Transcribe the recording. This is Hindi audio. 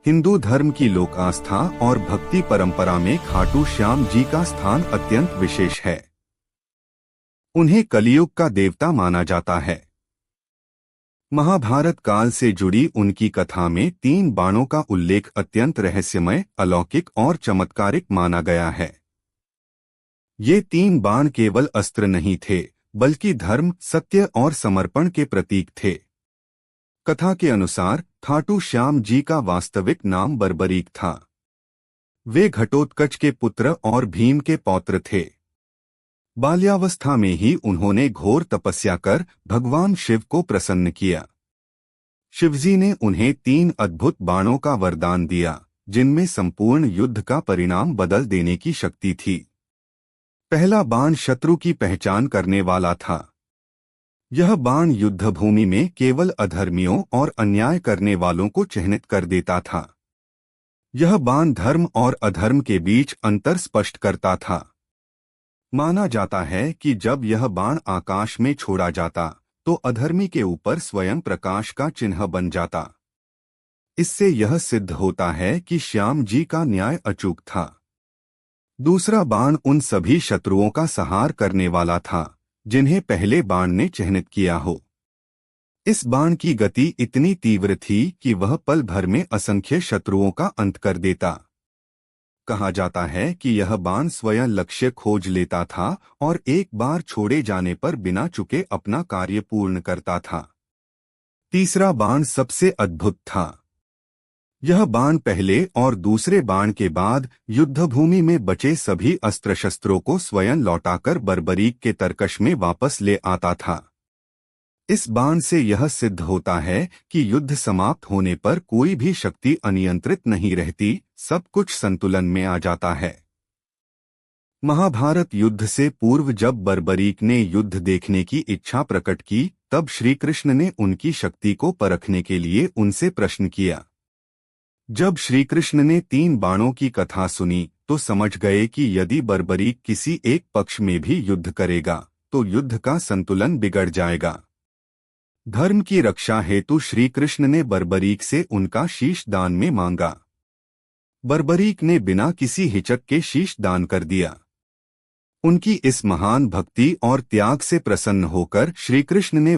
हिंदू धर्म की लोक आस्था और भक्ति परंपरा में खाटू श्याम जी का स्थान अत्यंत विशेष है। उन्हें कलियुग का देवता माना जाता है। महाभारत काल से जुड़ी उनकी कथा में 3 बाणों का उल्लेख अत्यंत रहस्यमय, अलौकिक और चमत्कारिक माना गया है। ये 3 बाण केवल अस्त्र नहीं थे, बल्कि धर्म, सत्य और समर्पण के प्रतीक थे। कथा के अनुसार खाटू श्याम जी का वास्तविक नाम बर्बरीक था। वे घटोत्कच के पुत्र और भीम के पौत्र थे। बाल्यावस्था में ही उन्होंने घोर तपस्या कर भगवान शिव को प्रसन्न किया। शिवजी ने उन्हें 3 अद्भुत बाणों का वरदान दिया, जिनमें संपूर्ण युद्ध का परिणाम बदल देने की शक्ति थी। पहला बाण शत्रु की पहचान करने वाला था। यह बाण युद्धभूमि में केवल अधर्मियों और अन्याय करने वालों को चिह्नित कर देता था। यह बाण धर्म और अधर्म के बीच अंतर स्पष्ट करता था। माना जाता है कि जब यह बाण आकाश में छोड़ा जाता तो अधर्मी के ऊपर स्वयं प्रकाश का चिन्ह बन जाता। इससे यह सिद्ध होता है कि श्याम जी का न्याय अचूक था। दूसरा बाण उन सभी शत्रुओं का संहार करने वाला था जिन्हें पहले बाण ने चिह्नित किया हो। इस बाण की गति इतनी तीव्र थी कि वह पल भर में असंख्य शत्रुओं का अंत कर देता। कहा जाता है कि यह बाण स्वयं लक्ष्य खोज लेता था और एक बार छोड़े जाने पर बिना चुके अपना कार्य पूर्ण करता था। तीसरा बाण सबसे अद्भुत था। यह बाण पहले और दूसरे बाण के बाद युद्धभूमि में बचे सभी अस्त्र शस्त्रों को स्वयं लौटाकर बर्बरीक के तरकश में वापस ले आता था। इस बाण से यह सिद्ध होता है कि युद्ध समाप्त होने पर कोई भी शक्ति अनियंत्रित नहीं रहती, सब कुछ संतुलन में आ जाता है। महाभारत युद्ध से पूर्व जब बर्बरीक ने युद्ध देखने की इच्छा प्रकट की, तब श्री कृष्ण ने उनकी शक्ति को परखने के लिए उनसे प्रश्न किया। जब श्री कृष्ण ने 3 बाणों की कथा सुनी तो समझ गए कि यदि बर्बरीक किसी एक पक्ष में भी युद्ध करेगा तो युद्ध का संतुलन बिगड़ जाएगा। धर्म की रक्षा हेतु श्री कृष्ण ने बर्बरीक से उनका शीश दान में मांगा। बर्बरीक ने बिना किसी हिचक के शीश दान कर दिया। उनकी इस महान भक्ति और त्याग से प्रसन्न होकर श्री कृष्ण ने